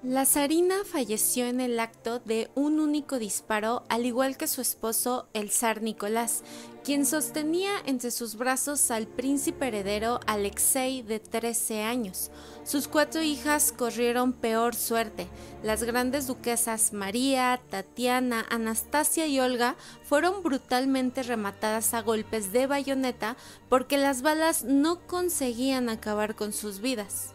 La zarina falleció en el acto de un único disparo, al igual que su esposo, el zar Nicolás, quien sostenía entre sus brazos al príncipe heredero Alexei de 13 años. Sus 4 hijas corrieron peor suerte. Las grandes duquesas María, Tatiana, Anastasia y Olga fueron brutalmente rematadas a golpes de bayoneta porque las balas no conseguían acabar con sus vidas.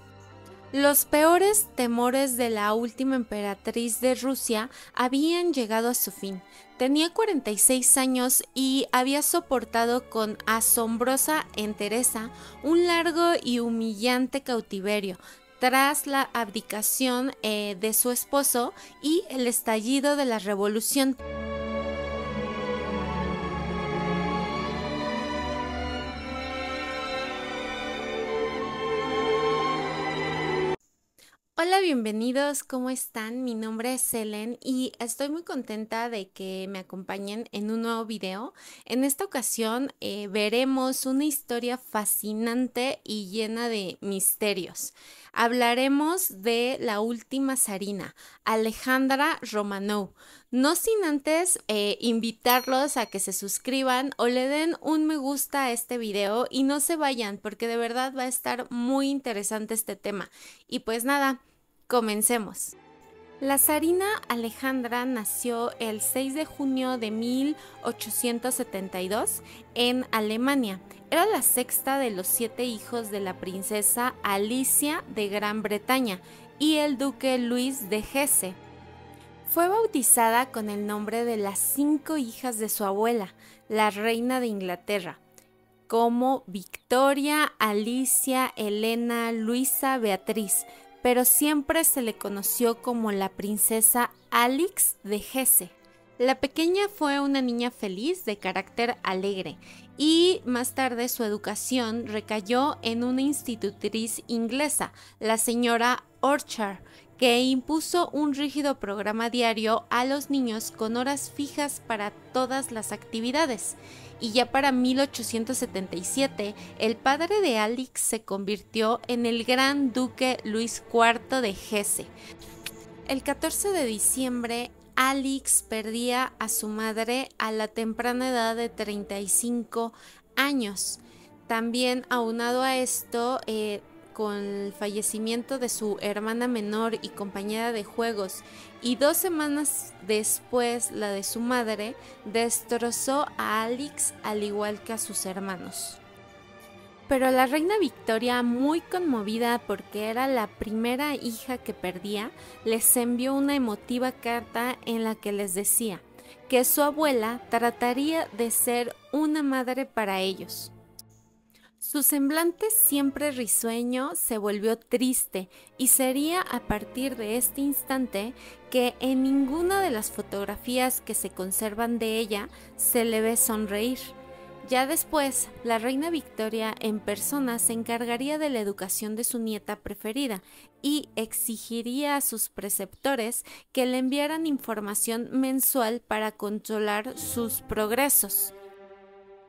Los peores temores de la última emperatriz de Rusia habían llegado a su fin. Tenía 46 años y había soportado con asombrosa entereza un largo y humillante cautiverio tras la abdicación de su esposo y el estallido de la revolución. Hola, bienvenidos, ¿cómo están? Mi nombre es Helen y estoy muy contenta de que me acompañen en un nuevo video. En esta ocasión veremos una historia fascinante y llena de misterios. Hablaremos de la última zarina, Alejandra Romanov. No sin antes invitarlos a que se suscriban o le den un me gusta a este video y no se vayan porque de verdad va a estar muy interesante este tema. Y pues nada. Comencemos. La zarina Alejandra nació el 6 de junio de 1872 en Alemania. Era la sexta de los 7 hijos de la princesa Alicia de Gran Bretaña y el duque Luis de Hesse. Fue bautizada con el nombre de las 5 hijas de su abuela, la reina de Inglaterra, como Victoria, Alicia, Elena, Luisa, Beatriz, pero siempre se le conoció como la princesa Alix de Hesse. La pequeña fue una niña feliz de carácter alegre y más tarde su educación recayó en una institutriz inglesa, la señora Orchard, que impuso un rígido programa diario a los niños con horas fijas para todas las actividades. Y ya para 1877, el padre de Alix se convirtió en el gran duque Luis IV de Hesse. El 14 de diciembre, Alix perdía a su madre a la temprana edad de 35 años. También aunado a esto, con el fallecimiento de su hermana menor y compañera de juegos, y 2 semanas después la de su madre, destrozó a Alix al igual que a sus hermanos. Pero la reina Victoria, muy conmovida porque era la primera hija que perdía, les envió una emotiva carta en la que les decía que su abuela trataría de ser una madre para ellos. Su semblante siempre risueño se volvió triste y sería a partir de este instante que en ninguna de las fotografías que se conservan de ella se le ve sonreír. Ya después, la reina Victoria en persona se encargaría de la educación de su nieta preferida y exigiría a sus preceptores que le enviaran información mensual para controlar sus progresos.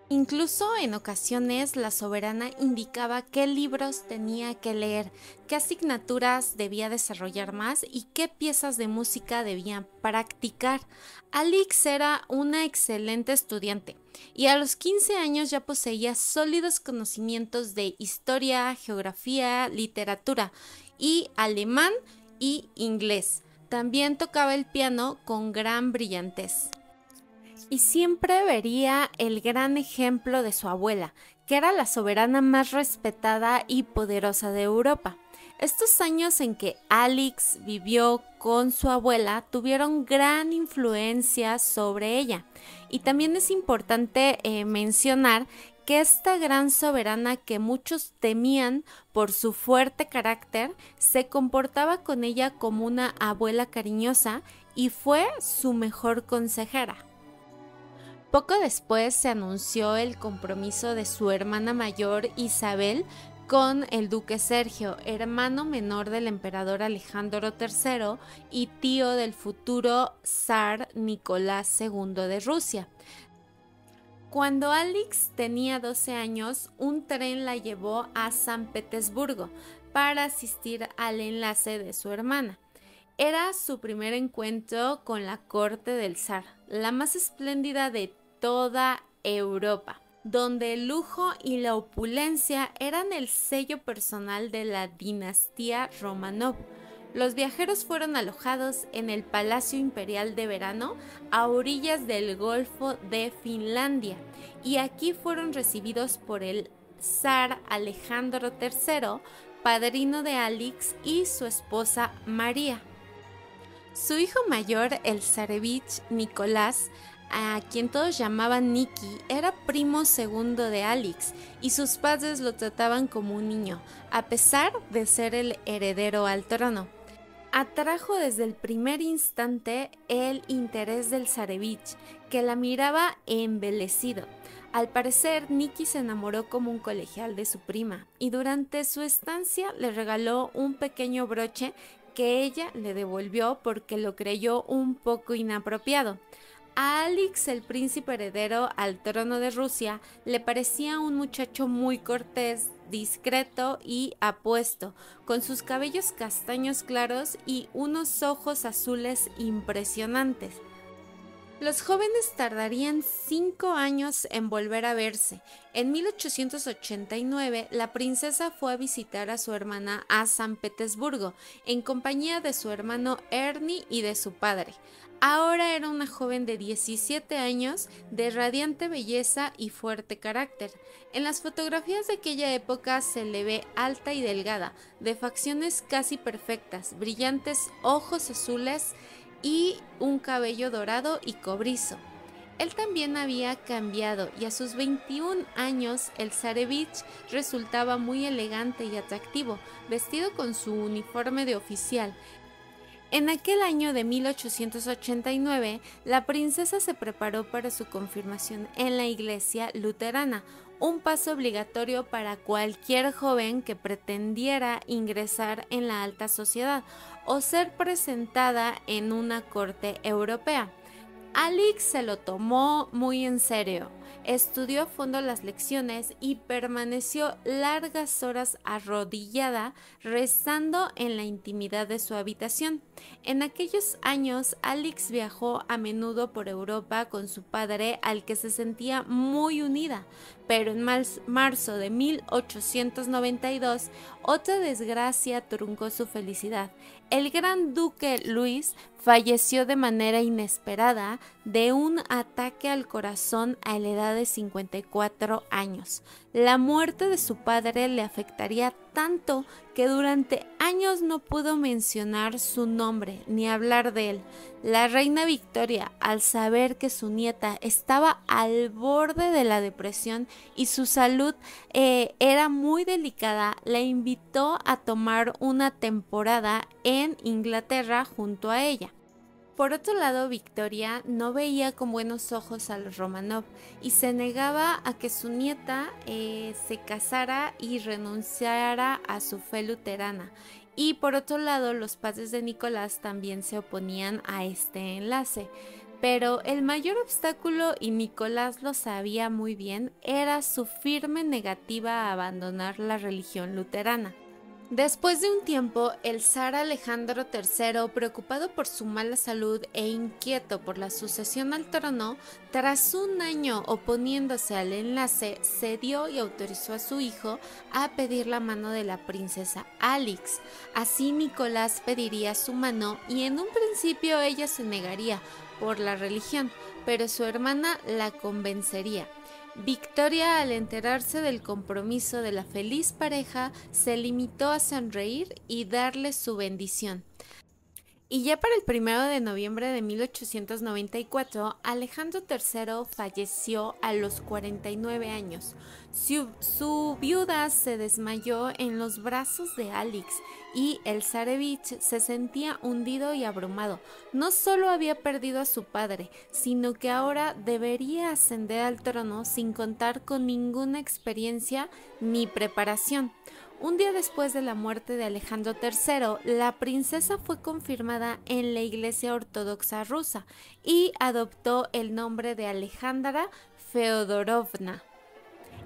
Incluso en ocasiones la soberana indicaba qué libros tenía que leer, qué asignaturas debía desarrollar más y qué piezas de música debía practicar. Alix era una excelente estudiante y a los 15 años ya poseía sólidos conocimientos de historia, geografía, literatura y alemán y inglés. También tocaba el piano con gran brillantez. Y siempre vería el gran ejemplo de su abuela, que era la soberana más respetada y poderosa de Europa. Estos años en que Alix vivió con su abuela tuvieron gran influencia sobre ella. Y también es importante mencionar que esta gran soberana que muchos temían por su fuerte carácter, se comportaba con ella como una abuela cariñosa y fue su mejor consejera. Poco después se anunció el compromiso de su hermana mayor Isabel con el duque Sergio, hermano menor del emperador Alejandro III y tío del futuro zar Nicolás II de Rusia. Cuando Alix tenía 12 años, un tren la llevó a San Petersburgo para asistir al enlace de su hermana. Era su primer encuentro con la corte del zar, la más espléndida de toda Europa, donde el lujo y la opulencia eran el sello personal de la dinastía Romanov. Los viajeros fueron alojados en el Palacio Imperial de Verano a orillas del Golfo de Finlandia y aquí fueron recibidos por el zar Alejandro III, padrino de Alix y su esposa María. Su hijo mayor, el zarevich Nicolás, a quien todos llamaban Nicky, era primo segundo de Alix y sus padres lo trataban como un niño, a pesar de ser el heredero al trono. Atrajo desde el primer instante el interés del zarevich, que la miraba embelesido. Al parecer, Nicky se enamoró como un colegial de su prima y durante su estancia le regaló un pequeño broche que ella le devolvió porque lo creyó un poco inapropiado. A Alix, el príncipe heredero al trono de Rusia, le parecía un muchacho muy cortés, discreto y apuesto, con sus cabellos castaños claros y unos ojos azules impresionantes. Los jóvenes tardarían 5 años en volver a verse. En 1889, la princesa fue a visitar a su hermana a San Petersburgo, en compañía de su hermano Ernie y de su padre. Ahora era una joven de 17 años, de radiante belleza y fuerte carácter. En las fotografías de aquella época se le ve alta y delgada, de facciones casi perfectas, brillantes ojos azules y un cabello dorado y cobrizo. Él también había cambiado y a sus 21 años el zarevich resultaba muy elegante y atractivo, vestido con su uniforme de oficial. En aquel año de 1889, la princesa se preparó para su confirmación en la iglesia luterana, un paso obligatorio para cualquier joven que pretendiera ingresar en la alta sociedad o ser presentada en una corte europea. Alix se lo tomó muy en serio, estudió a fondo las lecciones y permaneció largas horas arrodillada rezando en la intimidad de su habitación. En aquellos años, Alix viajó a menudo por Europa con su padre, al que se sentía muy unida, pero en marzo de 1892 otra desgracia truncó su felicidad. El gran duque Luis falleció de manera inesperada de un ataque al corazón a la edad de 54 años. La muerte de su padre le afectaría tanto que durante años no pudo mencionar su nombre ni hablar de él. La reina Victoria, al saber que su nieta estaba al borde de la depresión y su salud era muy delicada, la invitó a tomar una temporada en Inglaterra junto a ella. Por otro lado, Victoria no veía con buenos ojos a los Romanov y se negaba a que su nieta se casara y renunciara a su fe luterana. Y por otro lado, los padres de Nicolás también se oponían a este enlace. Pero el mayor obstáculo, y Nicolás lo sabía muy bien, era su firme negativa a abandonar la religión luterana. Después de un tiempo, el zar Alejandro III, preocupado por su mala salud e inquieto por la sucesión al trono, tras un año oponiéndose al enlace, cedió y autorizó a su hijo a pedir la mano de la princesa Alix. Así Nicolás pediría su mano y en un principio ella se negaría por la religión, pero su hermana la convencería. Victoria, al enterarse del compromiso de la feliz pareja, se limitó a sonreír y darle su bendición. Y ya para el 1 de noviembre de 1894, Alejandro III falleció a los 49 años. Su viuda se desmayó en los brazos de Alix y el zarevich se sentía hundido y abrumado. No solo había perdido a su padre, sino que ahora debería ascender al trono sin contar con ninguna experiencia ni preparación. Un día después de la muerte de Alejandro III, la princesa fue confirmada en la Iglesia Ortodoxa rusa y adoptó el nombre de Alejandra Feodorovna.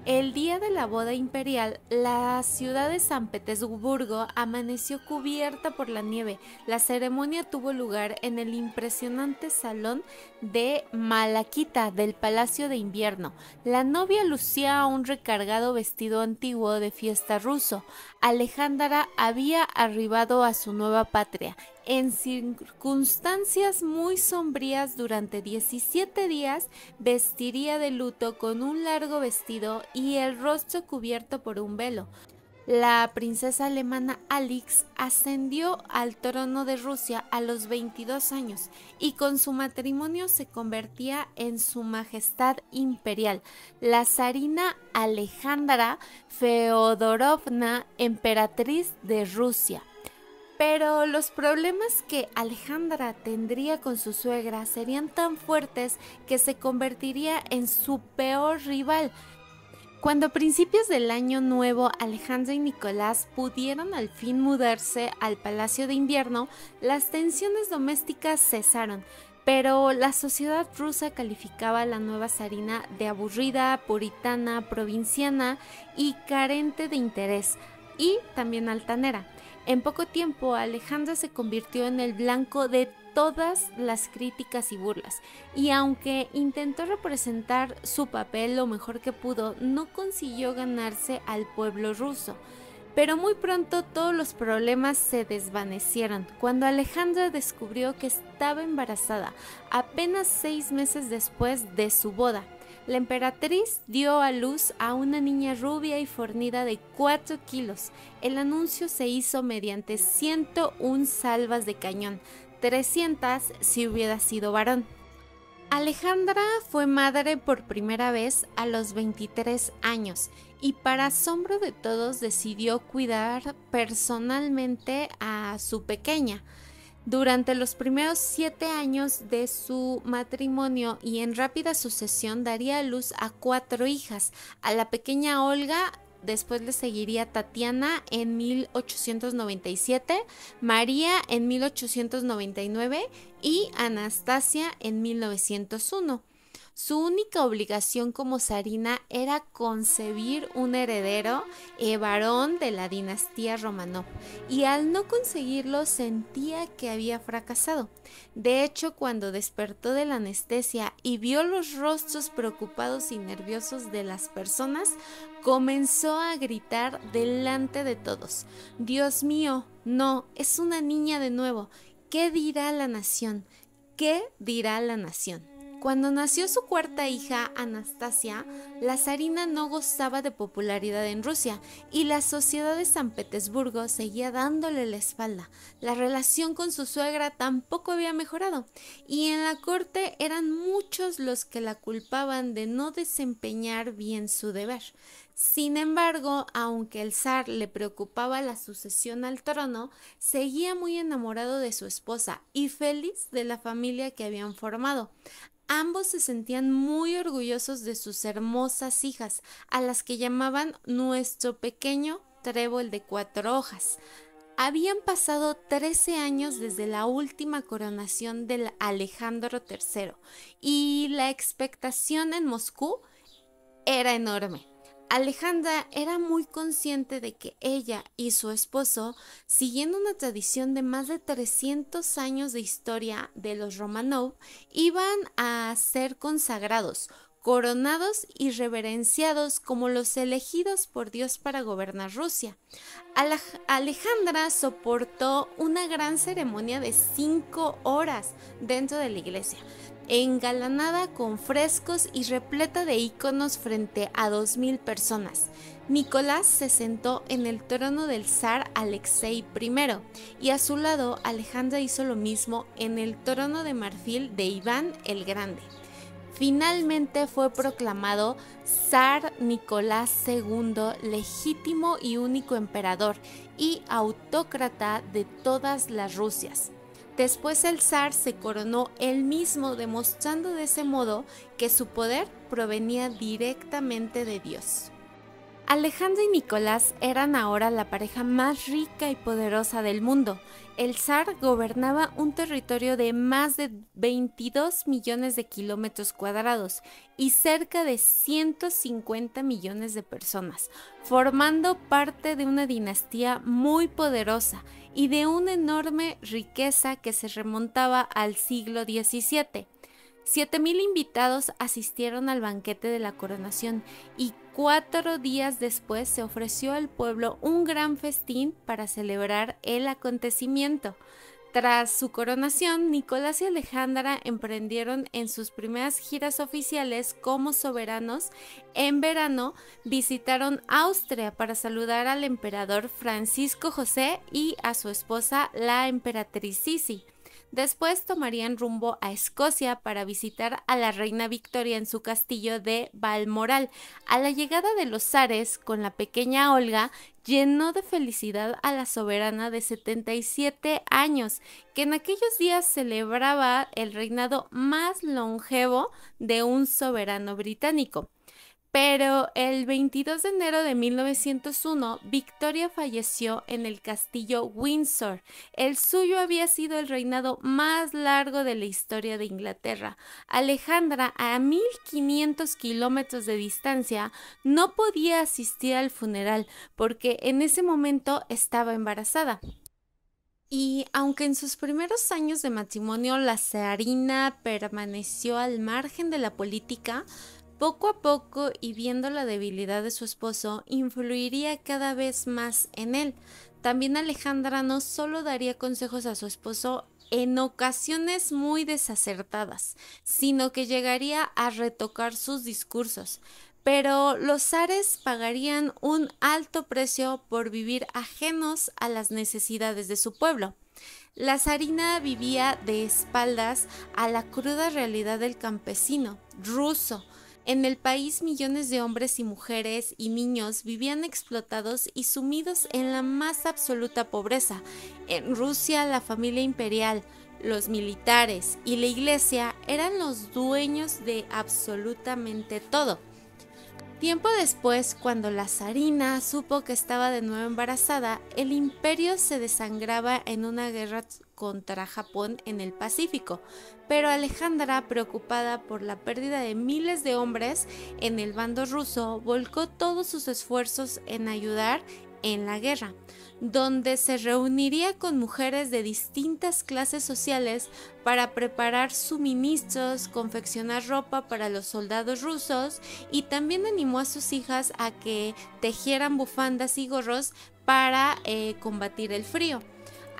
El día de la boda imperial, la ciudad de San Petersburgo amaneció cubierta por la nieve. La ceremonia tuvo lugar en el impresionante salón de Malaquita del Palacio de Invierno. La novia lucía un recargado vestido antiguo de fiesta ruso. Alejandra había arribado a su nueva patria en circunstancias muy sombrías. Durante 17 días vestiría de luto con un largo vestido y el rostro cubierto por un velo. La princesa alemana Alix ascendió al trono de Rusia a los 22 años y con su matrimonio se convertía en su majestad imperial, la zarina Alejandra Feodorovna, emperatriz de Rusia. Pero los problemas que Alejandra tendría con su suegra serían tan fuertes que se convertiría en su peor rival. Cuando a principios del año nuevo Alejandra y Nicolás pudieron al fin mudarse al Palacio de Invierno, las tensiones domésticas cesaron, pero la sociedad rusa calificaba a la nueva zarina de aburrida, puritana, provinciana y carente de interés, y también altanera. En poco tiempo, Alejandra se convirtió en el blanco de todas las críticas y burlas, y aunque intentó representar su papel lo mejor que pudo, no consiguió ganarse al pueblo ruso. Pero muy pronto todos los problemas se desvanecieron cuando Alejandra descubrió que estaba embarazada, apenas 6 meses después de su boda. La emperatriz dio a luz a una niña rubia y fornida de 4 kilos. El anuncio se hizo mediante 101 salvas de cañón, 300 si hubiera sido varón. Alejandra fue madre por primera vez a los 23 años y para asombro de todos decidió cuidar personalmente a su pequeña. Durante los primeros 7 años de su matrimonio y en rápida sucesión daría a luz a 4 hijas. A la pequeña Olga, después le seguiría Tatiana en 1897, María en 1899 y Anastasia en 1901. Su única obligación como zarina era concebir un heredero varón de la dinastía Romanov, y al no conseguirlo sentía que había fracasado. De hecho, cuando despertó de la anestesia y vio los rostros preocupados y nerviosos de las personas, comenzó a gritar delante de todos: «Dios mío, no, es una niña de nuevo. ¿Qué dirá la nación? ¿Qué dirá la nación?». Cuando nació su cuarta hija, Anastasia, la zarina no gozaba de popularidad en Rusia y la sociedad de San Petersburgo seguía dándole la espalda. La relación con su suegra tampoco había mejorado y en la corte eran muchos los que la culpaban de no desempeñar bien su deber. Sin embargo, aunque el zar le preocupaba la sucesión al trono, seguía muy enamorado de su esposa y feliz de la familia que habían formado. Ambos se sentían muy orgullosos de sus hermosas hijas, a las que llamaban nuestro pequeño trébol de 4 hojas. Habían pasado 13 años desde la última coronación del Alejandro III y la expectación en Moscú era enorme. Alejandra era muy consciente de que ella y su esposo, siguiendo una tradición de más de 300 años de historia de los Romanov, iban a ser consagrados, coronados y reverenciados como los elegidos por Dios para gobernar Rusia. Alejandra soportó una gran ceremonia de 5 horas dentro de la iglesia, engalanada con frescos y repleta de íconos frente a 2000 personas. Nicolás se sentó en el trono del zar Alexei I y a su lado Alejandra hizo lo mismo en el trono de marfil de Iván el Grande. Finalmente fue proclamado zar Nicolás II, legítimo y único emperador y autócrata de todas las Rusias. Después el zar se coronó él mismo, demostrando de ese modo que su poder provenía directamente de Dios. Alejandra y Nicolás eran ahora la pareja más rica y poderosa del mundo. El zar gobernaba un territorio de más de 22 millones de kilómetros cuadrados y cerca de 150 millones de personas, formando parte de una dinastía muy poderosa y de una enorme riqueza que se remontaba al siglo XVII. 7,000 invitados asistieron al banquete de la coronación y 4 días después se ofreció al pueblo un gran festín para celebrar el acontecimiento. Tras su coronación, Nicolás y Alejandra emprendieron en sus primeras giras oficiales como soberanos. En verano visitaron Austria para saludar al emperador Francisco José y a su esposa, la emperatriz Sisi. Después tomarían rumbo a Escocia para visitar a la reina Victoria en su castillo de Balmoral. A la llegada de los zares con la pequeña Olga, llenó de felicidad a la soberana de 77 años, que en aquellos días celebraba el reinado más longevo de un soberano británico. Pero el 22 de enero de 1901, Victoria falleció en el castillo Windsor. El suyo había sido el reinado más largo de la historia de Inglaterra. Alejandra, a 1,500 kilómetros de distancia, no podía asistir al funeral porque en ese momento estaba embarazada. Y aunque en sus primeros años de matrimonio la zarina permaneció al margen de la política, poco a poco, y viendo la debilidad de su esposo, influiría cada vez más en él. También Alejandra no solo daría consejos a su esposo en ocasiones muy desacertadas, sino que llegaría a retocar sus discursos. Pero los zares pagarían un alto precio por vivir ajenos a las necesidades de su pueblo. La zarina vivía de espaldas a la cruda realidad del campesino ruso. En el país, millones de hombres y mujeres y niños vivían explotados y sumidos en la más absoluta pobreza. En Rusia, la familia imperial, los militares y la iglesia eran los dueños de absolutamente todo. Tiempo después, cuando la zarina supo que estaba de nuevo embarazada, el imperio se desangraba en una guerra contra Japón en el Pacífico, pero Alejandra, preocupada por la pérdida de miles de hombres en el bando ruso, volcó todos sus esfuerzos en ayudar en la guerra, donde se reuniría con mujeres de distintas clases sociales para preparar suministros, confeccionar ropa para los soldados rusos, y también animó a sus hijas a que tejieran bufandas y gorros para combatir el frío.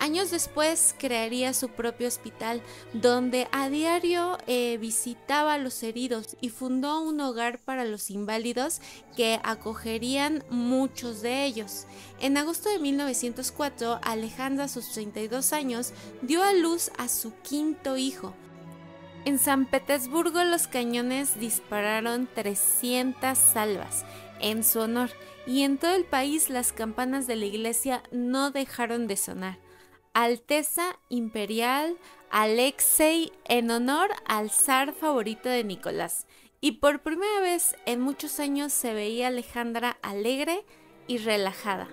Años después crearía su propio hospital, donde a diario visitaba a los heridos y fundó un hogar para los inválidos que acogerían muchos de ellos. En agosto de 1904, Alejandra, a sus 32 años, dio a luz a su quinto hijo. En San Petersburgo los cañones dispararon 300 salvas en su honor, y en todo el país las campanas de la iglesia no dejaron de sonar. Alteza Imperial Alexei, en honor al zar favorito de Nicolás. Y por primera vez en muchos años se veía a Alejandra alegre y relajada.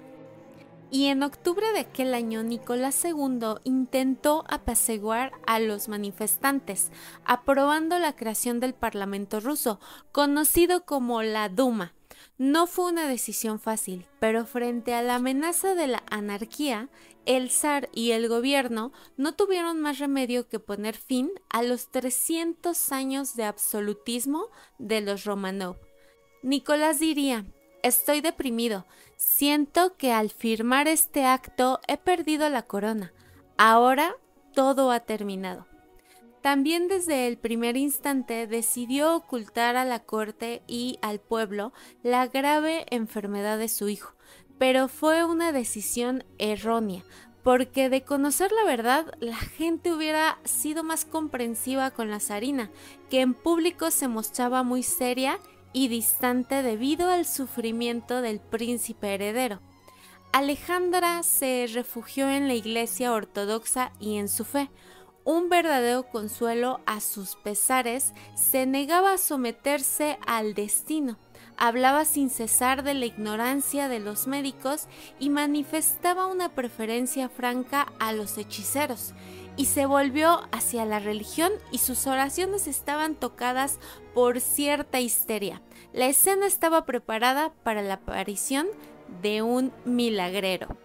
Y en octubre de aquel año, Nicolás II intentó apaciguar a los manifestantes, aprobando la creación del Parlamento ruso, conocido como la Duma. No fue una decisión fácil, pero frente a la amenaza de la anarquía, el zar y el gobierno no tuvieron más remedio que poner fin a los 300 años de absolutismo de los Románov. Nicolás diría: «Estoy deprimido. Siento que al firmar este acto he perdido la corona. Ahora todo ha terminado». También desde el primer instante decidió ocultar a la corte y al pueblo la grave enfermedad de su hijo, pero fue una decisión errónea, porque de conocer la verdad, la gente hubiera sido más comprensiva con la zarina, que en público se mostraba muy seria y distante debido al sufrimiento del príncipe heredero. Alejandra se refugió en la iglesia ortodoxa y en su fe. Un verdadero consuelo a sus pesares, se negaba a someterse al destino. Hablaba sin cesar de la ignorancia de los médicos y manifestaba una preferencia franca a los hechiceros, y se volvió hacia la religión y sus oraciones estaban tocadas por cierta histeria. La escena estaba preparada para la aparición de un milagrero.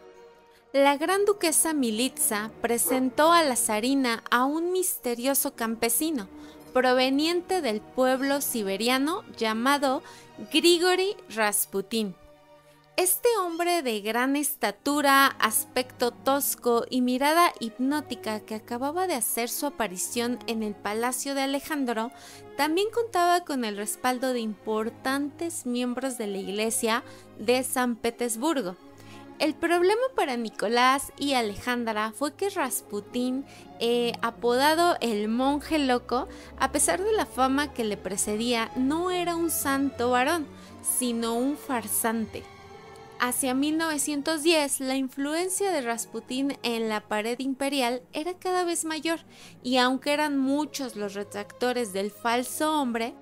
La gran duquesa Militza presentó a la zarina a un misterioso campesino proveniente del pueblo siberiano llamado Grigori Rasputin. Este hombre de gran estatura, aspecto tosco y mirada hipnótica que acababa de hacer su aparición en el palacio de Alejandro, también contaba con el respaldo de importantes miembros de la iglesia de San Petersburgo. El problema para Nicolás y Alejandra fue que Rasputín, apodado el monje loco, a pesar de la fama que le precedía, no era un santo varón, sino un farsante. Hacia 1910, la influencia de Rasputín en la pared imperial era cada vez mayor, y aunque eran muchos los detractores del falso hombre,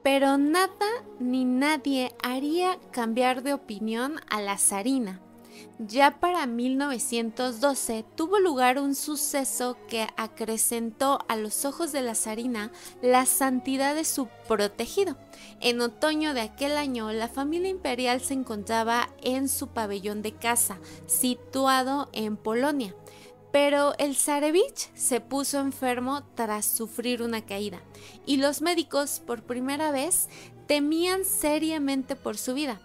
pero nada ni nadie haría cambiar de opinión a la zarina. Ya para 1912 tuvo lugar un suceso que acrecentó a los ojos de la zarina la santidad de su protegido. En otoño de aquel año, la familia imperial se encontraba en su pabellón de caza, situado en Polonia. Pero el zarevich se puso enfermo tras sufrir una caída, y los médicos, por primera vez, temían seriamente por su vida.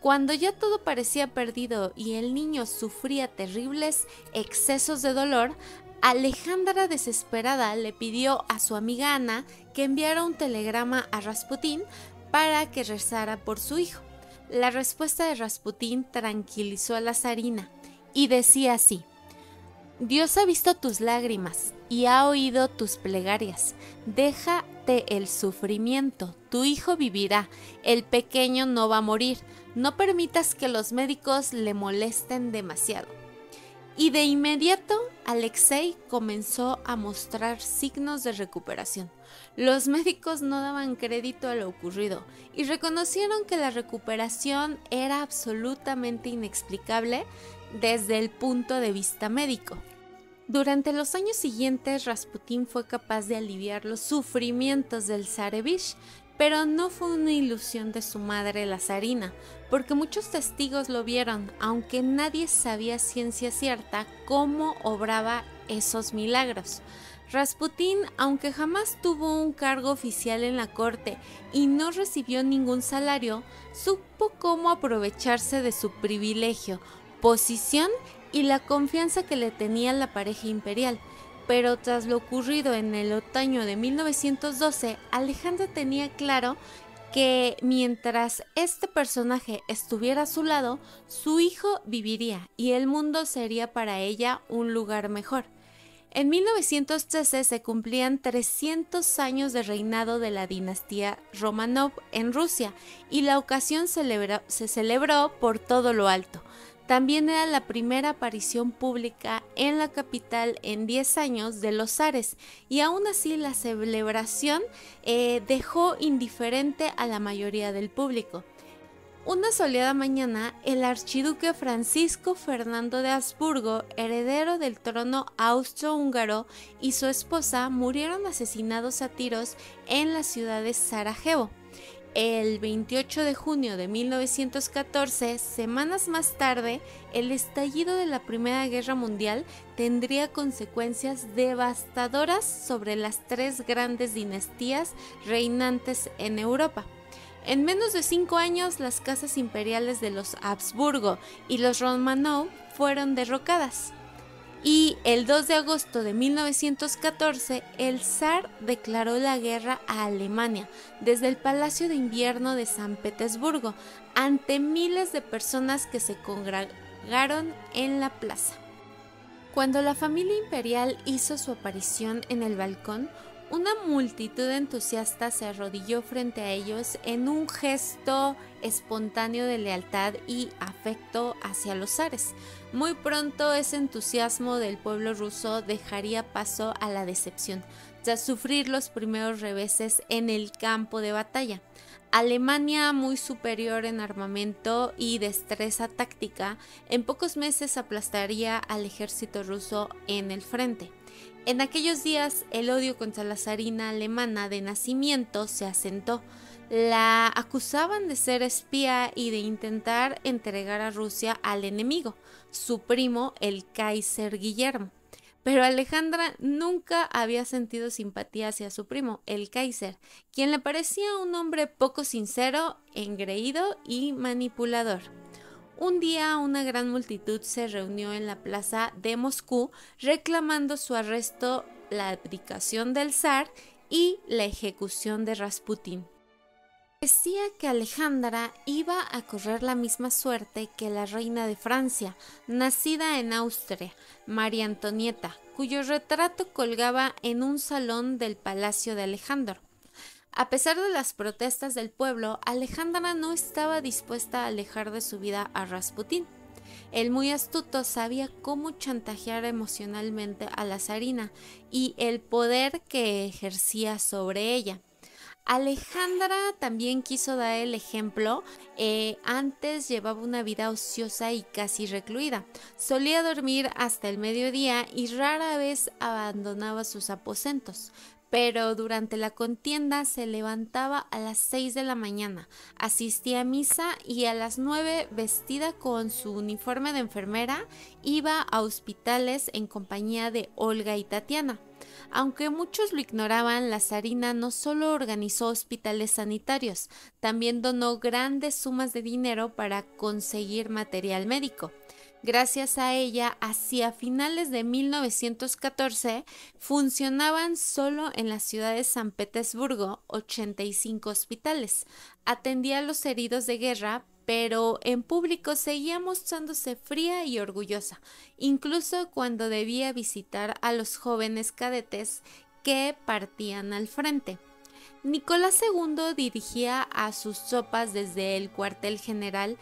Cuando ya todo parecía perdido y el niño sufría terribles excesos de dolor, Alejandra, desesperada, le pidió a su amiga Ana que enviara un telegrama a Rasputín para que rezara por su hijo. La respuesta de Rasputín tranquilizó a la zarina y decía así: Dios ha visto tus lágrimas y ha oído tus plegarias. Déjate el sufrimiento, tu hijo vivirá, el pequeño no va a morir. No permitas que los médicos le molesten demasiado. Y de inmediato, Alexei comenzó a mostrar signos de recuperación. Los médicos no daban crédito a lo ocurrido y reconocieron que la recuperación era absolutamente inexplicable desde el punto de vista médico. Durante los años siguientes, Rasputín fue capaz de aliviar los sufrimientos del zarevich, pero no fue una ilusión de su madre, la zarina, porque muchos testigos lo vieron, aunque nadie sabía a ciencia cierta cómo obraba esos milagros. Rasputín, aunque jamás tuvo un cargo oficial en la corte y no recibió ningún salario, supo cómo aprovecharse de su privilegio, posición y la confianza que le tenía la pareja imperial. Pero tras lo ocurrido en el otoño de 1912, Alejandra tenía claro que mientras este personaje estuviera a su lado, su hijo viviría y el mundo sería para ella un lugar mejor. En 1913 se cumplían 300 años de reinado de la dinastía Romanov en Rusia y la ocasión se celebró por todo lo alto. También era la primera aparición pública en la capital en 10 años de los zares, y aún así la celebración dejó indiferente a la mayoría del público. Una soleada mañana, el archiduque Francisco Fernando de Habsburgo, heredero del trono austrohúngaro, y su esposa murieron asesinados a tiros en la ciudad de Sarajevo. El 28 de junio de 1914, semanas más tarde, el estallido de la Primera Guerra Mundial tendría consecuencias devastadoras sobre las tres grandes dinastías reinantes en Europa. En menos de 5 años, las casas imperiales de los Habsburgo y los Romanov fueron derrocadas. Y el 2 de agosto de 1914, el zar declaró la guerra a Alemania desde el Palacio de Invierno de San Petersburgo ante miles de personas que se congregaron en la plaza. Cuando la familia imperial hizo su aparición en el balcón, una multitud entusiasta se arrodilló frente a ellos en un gesto espontáneo de lealtad y afecto hacia los zares. Muy pronto ese entusiasmo del pueblo ruso dejaría paso a la decepción, tras sufrir los primeros reveses en el campo de batalla. Alemania, muy superior en armamento y destreza táctica, en pocos meses aplastaría al ejército ruso en el frente. En aquellos días, el odio contra la zarina alemana de nacimiento se asentó. La acusaban de ser espía y de intentar entregar a Rusia al enemigo, su primo, el Kaiser Guillermo. Pero Alejandra nunca había sentido simpatía hacia su primo, el Kaiser, quien le parecía un hombre poco sincero, engreído y manipulador. Un día una gran multitud se reunió en la plaza de Moscú reclamando su arresto, la abdicación del zar y la ejecución de Rasputín. Decía que Alejandra iba a correr la misma suerte que la reina de Francia, nacida en Austria, María Antonieta, cuyo retrato colgaba en un salón del Palacio de Alejandro. A pesar de las protestas del pueblo, Alejandra no estaba dispuesta a alejar de su vida a Rasputín. El muy astuto sabía cómo chantajear emocionalmente a la zarina y el poder que ejercía sobre ella. Alejandra también quiso dar el ejemplo. Antes llevaba una vida ociosa y casi recluida. Solía dormir hasta el mediodía y rara vez abandonaba sus aposentos. Pero durante la contienda se levantaba a las 6 de la mañana, asistía a misa y a las 9, vestida con su uniforme de enfermera, iba a hospitales en compañía de Olga y Tatiana. Aunque muchos lo ignoraban, la zarina no solo organizó hospitales sanitarios, también donó grandes sumas de dinero para conseguir material médico. Gracias a ella, hacia finales de 1914, funcionaban solo en la ciudad de San Petersburgo 85 hospitales. Atendía a los heridos de guerra, pero en público seguía mostrándose fría y orgullosa, incluso cuando debía visitar a los jóvenes cadetes que partían al frente. Nicolás II dirigía a sus tropas desde el cuartel general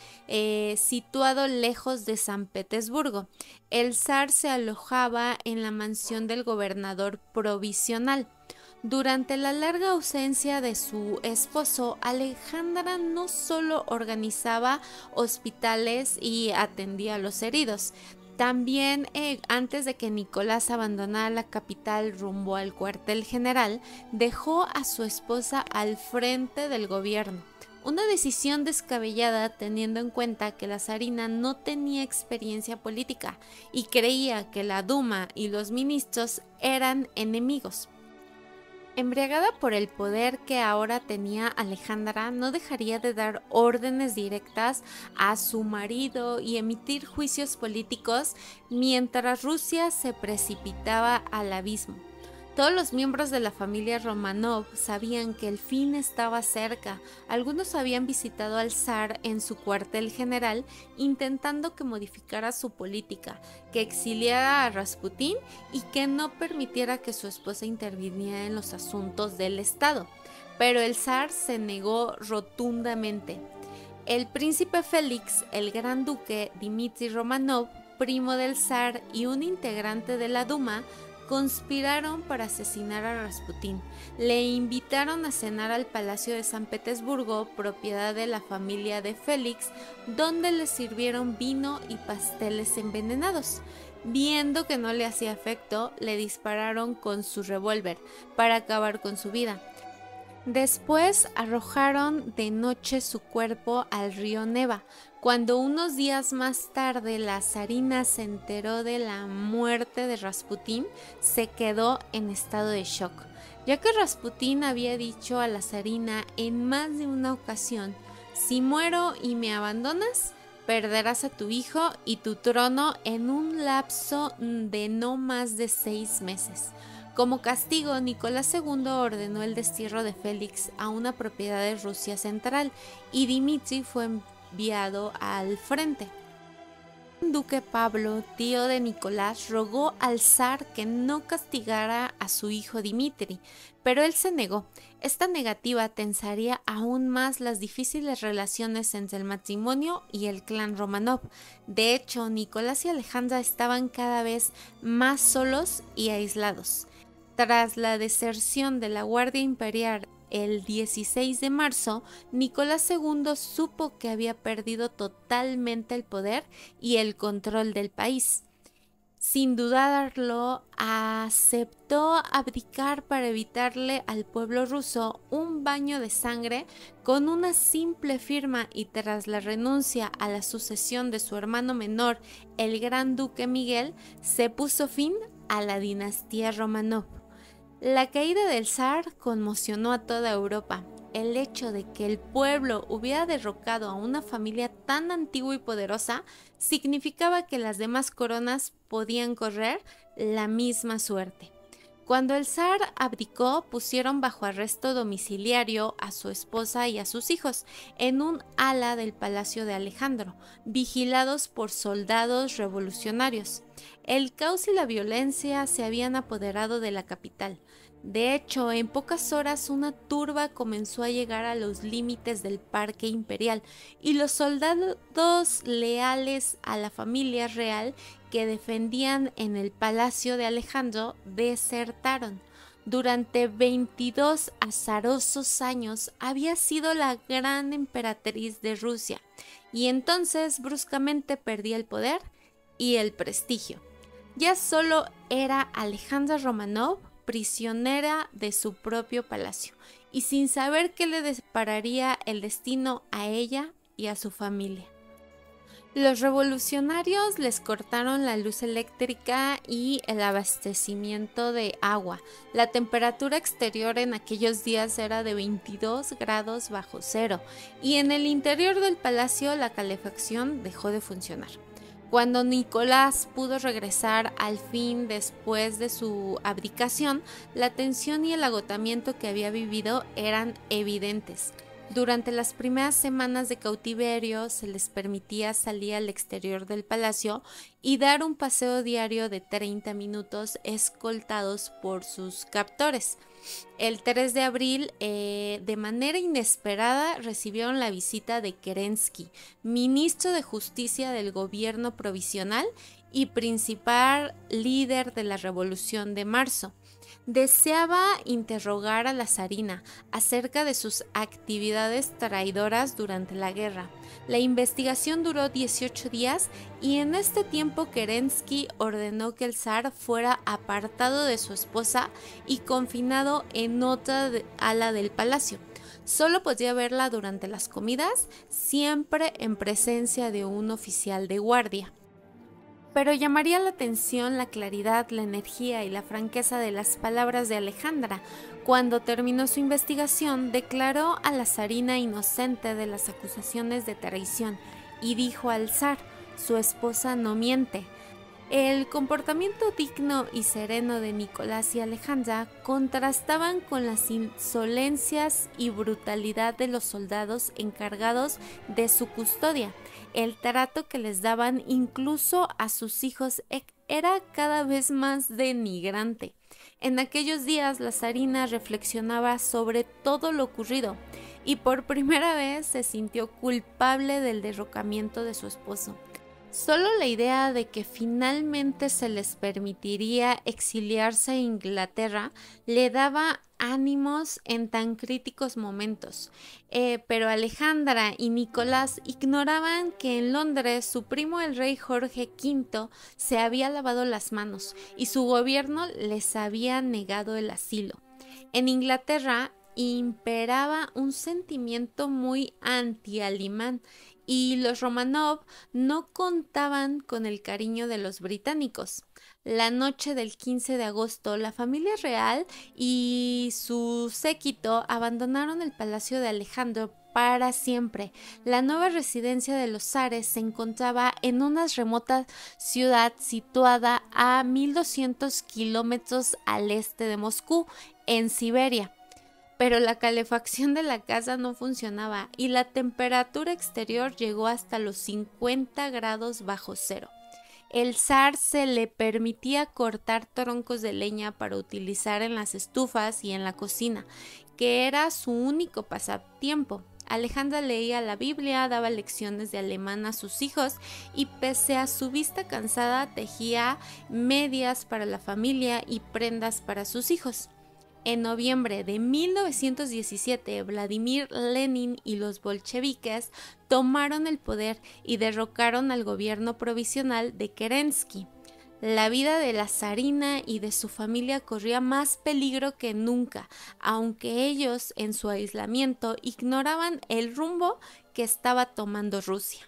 situado lejos de San Petersburgo. El zar se alojaba en la mansión del gobernador provisional. Durante la larga ausencia de su esposo, Alejandra no solo organizaba hospitales y atendía a los heridos. También, antes de que Nicolás abandonara la capital rumbo al cuartel general, dejó a su esposa al frente del gobierno. Una decisión descabellada teniendo en cuenta que la zarina no tenía experiencia política y creía que la Duma y los ministros eran enemigos. Embriagada por el poder que ahora tenía Alejandra, no dejaría de dar órdenes directas a su marido y emitir juicios políticos mientras Rusia se precipitaba al abismo. Todos los miembros de la familia Romanov sabían que el fin estaba cerca. Algunos habían visitado al zar en su cuartel general intentando que modificara su política, que exiliara a Rasputín y que no permitiera que su esposa interviniera en los asuntos del Estado. Pero el zar se negó rotundamente. El príncipe Félix, el gran duque Dmitri Romanov, primo del zar y un integrante de la Duma, conspiraron para asesinar a Rasputín. Le invitaron a cenar al Palacio de San Petersburgo, propiedad de la familia de Félix, donde le sirvieron vino y pasteles envenenados. Viendo que no le hacía efecto, le dispararon con su revólver para acabar con su vida. Después arrojaron de noche su cuerpo al río Neva. Cuando unos días más tarde la zarina se enteró de la muerte de Rasputín, se quedó en estado de shock, ya que Rasputín había dicho a la zarina en más de una ocasión: si muero y me abandonas, perderás a tu hijo y tu trono en un lapso de no más de 6 meses. Como castigo, Nicolás II ordenó el destierro de Félix a una propiedad de Rusia central y Dmitri fue enviado al frente. El duque Pablo, tío de Nicolás, rogó al zar que no castigara a su hijo Dmitri, pero él se negó. Esta negativa tensaría aún más las difíciles relaciones entre el matrimonio y el clan Romanov. De hecho, Nicolás y Alejandra estaban cada vez más solos y aislados. Tras la deserción de la Guardia Imperial el 16 de marzo, Nicolás II supo que había perdido totalmente el poder y el control del país. Sin dudarlo, aceptó abdicar para evitarle al pueblo ruso un baño de sangre con una simple firma, y tras la renuncia a la sucesión de su hermano menor, el gran duque Miguel, se puso fin a la dinastía Románov. La caída del zar conmocionó a toda Europa. El hecho de que el pueblo hubiera derrocado a una familia tan antigua y poderosa significaba que las demás coronas podían correr la misma suerte. Cuando el zar abdicó, pusieron bajo arresto domiciliario a su esposa y a sus hijos en un ala del palacio de Alejandro, vigilados por soldados revolucionarios. El caos y la violencia se habían apoderado de la capital. De hecho, en pocas horas una turba comenzó a llegar a los límites del Parque Imperial, y los soldados leales a la familia real que defendían en el palacio de Alejandro desertaron. Durante 22 azarosos años había sido la gran emperatriz de Rusia, y entonces bruscamente perdía el poder y el prestigio. Ya solo era Alejandra Románov, prisionera de su propio palacio, y sin saber qué le depararía el destino a ella y a su familia. Los revolucionarios les cortaron la luz eléctrica y el abastecimiento de agua. La temperatura exterior en aquellos días era de 22 grados bajo cero, y en el interior del palacio la calefacción dejó de funcionar. Cuando Nicolás pudo regresar al fin después de su abdicación, la tensión y el agotamiento que había vivido eran evidentes. Durante las primeras semanas de cautiverio se les permitía salir al exterior del palacio y dar un paseo diario de 30 minutos escoltados por sus captores. El 3 de abril, de manera inesperada, recibieron la visita de Kerensky, ministro de Justicia del gobierno provisional y principal líder de la Revolución de Marzo. Deseaba interrogar a la zarina acerca de sus actividades traidoras durante la guerra. La investigación duró 18 días, y en este tiempo Kerensky ordenó que el zar fuera apartado de su esposa y confinado en otra ala del palacio. Solo podía verla durante las comidas, siempre en presencia de un oficial de guardia. Pero llamaría la atención la claridad, la energía y la franqueza de las palabras de Alejandra. Cuando terminó su investigación, declaró a la zarina inocente de las acusaciones de traición y dijo al zar: su esposa no miente. El comportamiento digno y sereno de Nicolás y Alejandra contrastaban con las insolencias y brutalidad de los soldados encargados de su custodia. El trato que les daban incluso a sus hijos era cada vez más denigrante. En aquellos días la zarina reflexionaba sobre todo lo ocurrido y por primera vez se sintió culpable del derrocamiento de su esposo. Solo la idea de que finalmente se les permitiría exiliarse a Inglaterra le daba ánimos en tan críticos momentos. Pero Alejandra y Nicolás ignoraban que en Londres su primo el rey Jorge V se había lavado las manos y su gobierno les había negado el asilo. En Inglaterra imperaba un sentimiento muy anti-alemán, y los Románov no contaban con el cariño de los británicos. La noche del 15 de agosto, la familia real y su séquito abandonaron el palacio de Alejandro para siempre. La nueva residencia de los zares se encontraba en una remota ciudad situada a 1200 kilómetros al este de Moscú, en Siberia. Pero la calefacción de la casa no funcionaba y la temperatura exterior llegó hasta los 50 grados bajo cero. El zar se le permitía cortar troncos de leña para utilizar en las estufas y en la cocina, que era su único pasatiempo. Alejandra leía la Biblia, daba lecciones de alemán a sus hijos y, pese a su vista cansada, tejía medias para la familia y prendas para sus hijos. En noviembre de 1917, Vladimir Lenin y los bolcheviques tomaron el poder y derrocaron al gobierno provisional de Kerensky. La vida de la zarina y de su familia corría más peligro que nunca, aunque ellos, en su aislamiento, ignoraban el rumbo que estaba tomando Rusia.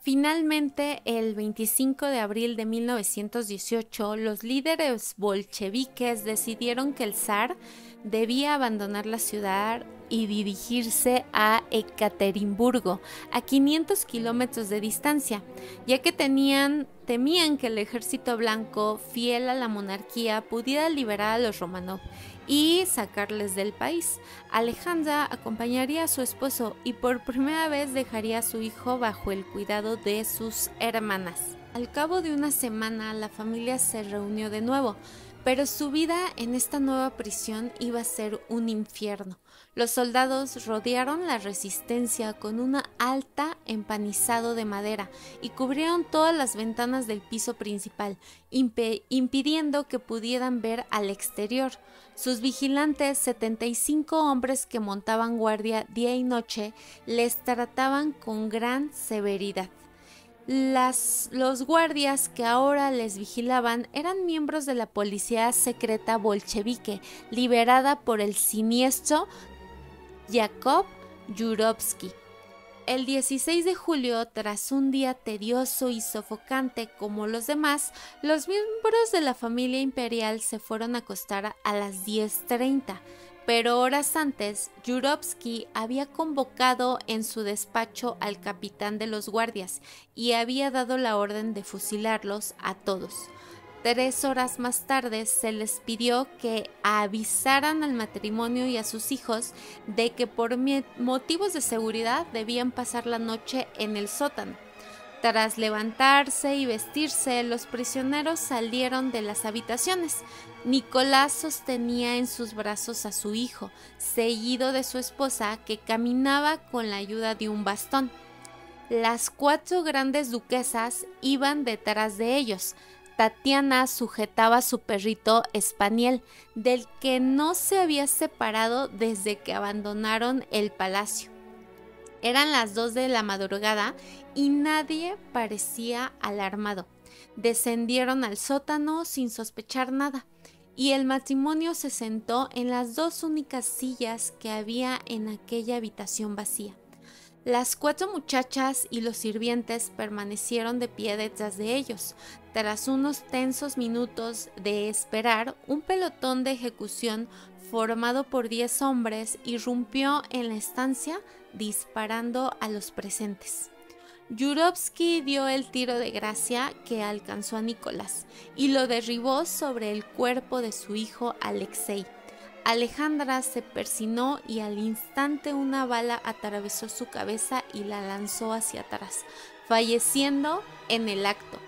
Finalmente, el 25 de abril de 1918, los líderes bolcheviques decidieron que el zar debía abandonar la ciudad y dirigirse a Ekaterimburgo, a 500 kilómetros de distancia, ya que temían que el ejército blanco, fiel a la monarquía, pudiera liberar a los Romanov y sacarles del país. Alejandra acompañaría a su esposo y por primera vez dejaría a su hijo bajo el cuidado de sus hermanas. Al cabo de una semana, la familia se reunió de nuevo, pero su vida en esta nueva prisión iba a ser un infierno. Los soldados rodearon la resistencia con una alta empanizado de madera y cubrieron todas las ventanas del piso principal, impidiendo que pudieran ver al exterior. Sus vigilantes, 75 hombres que montaban guardia día y noche, les trataban con gran severidad. Los guardias que ahora les vigilaban eran miembros de la policía secreta bolchevique, liderada por el siniestro Yakov Yurovsky. El 16 de julio, tras un día tedioso y sofocante como los demás, los miembros de la familia imperial se fueron a acostar a las 10:30. Pero horas antes, Yurovsky había convocado en su despacho al capitán de los guardias y había dado la orden de fusilarlos a todos. 3 horas más tarde se les pidió que avisaran al matrimonio y a sus hijos de que por motivos de seguridad debían pasar la noche en el sótano. Tras levantarse y vestirse, los prisioneros salieron de las habitaciones. Nicolás sostenía en sus brazos a su hijo, seguido de su esposa, que caminaba con la ayuda de un bastón. Las 4 grandes duquesas iban detrás de ellos. Tatiana sujetaba a su perrito Spaniel, del que no se había separado desde que abandonaron el palacio. Eran las 2 de la madrugada y nadie parecía alarmado. Descendieron al sótano sin sospechar nada, y el matrimonio se sentó en las 2 únicas sillas que había en aquella habitación vacía. Las 4 muchachas y los sirvientes permanecieron de pie detrás de ellos. Tras unos tensos minutos de esperar, un pelotón de ejecución formado por 10 hombres irrumpió en la estancia disparando a los presentes. Yurovsky dio el tiro de gracia que alcanzó a Nicolás y lo derribó sobre el cuerpo de su hijo Alexei. Alejandra se persinó y al instante una bala atravesó su cabeza y la lanzó hacia atrás, falleciendo en el acto.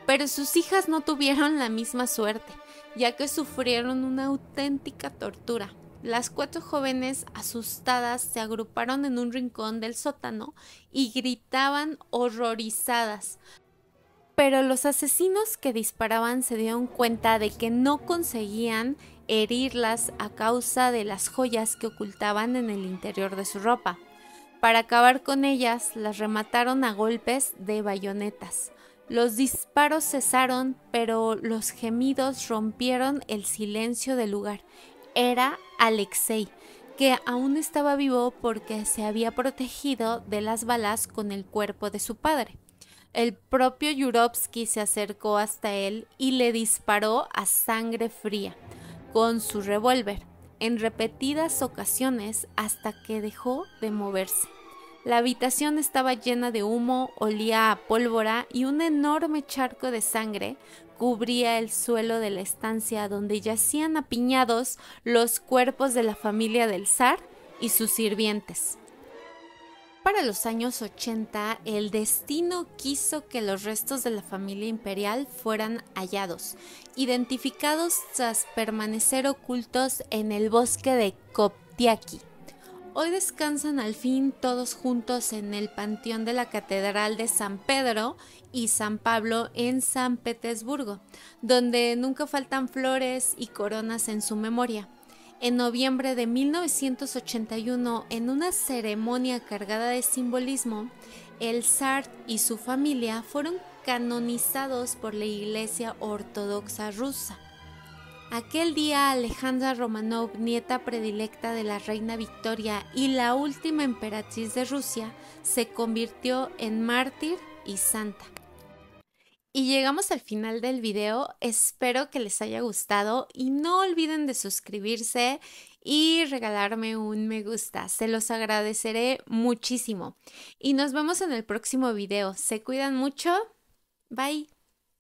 Pero sus hijas no tuvieron la misma suerte, ya que sufrieron una auténtica tortura. Las 4 jóvenes, asustadas, se agruparon en un rincón del sótano y gritaban horrorizadas. Pero los asesinos que disparaban se dieron cuenta de que no conseguían herirlas a causa de las joyas que ocultaban en el interior de su ropa. Para acabar con ellas, las remataron a golpes de bayonetas. Los disparos cesaron, pero los gemidos rompieron el silencio del lugar. Era Alexei, que aún estaba vivo porque se había protegido de las balas con el cuerpo de su padre. El propio Yurovsky se acercó hasta él y le disparó a sangre fría con su revólver en repetidas ocasiones hasta que dejó de moverse. La habitación estaba llena de humo, olía a pólvora y un enorme charco de sangre cubría el suelo de la estancia donde yacían apiñados los cuerpos de la familia del zar y sus sirvientes. Para los años 80, el destino quiso que los restos de la familia imperial fueran hallados, identificados tras permanecer ocultos en el bosque de Koptiaki. Hoy descansan al fin todos juntos en el panteón de la Catedral de San Pedro y San Pablo en San Petersburgo, donde nunca faltan flores y coronas en su memoria. En noviembre de 1981, en una ceremonia cargada de simbolismo, el zar y su familia fueron canonizados por la Iglesia Ortodoxa rusa. Aquel día, Alejandra Romanov, nieta predilecta de la reina Victoria y la última emperatriz de Rusia, se convirtió en mártir y santa. Y llegamos al final del video, espero que les haya gustado y no olviden de suscribirse y regalarme un me gusta, se los agradeceré muchísimo. Y nos vemos en el próximo video, se cuidan mucho, bye.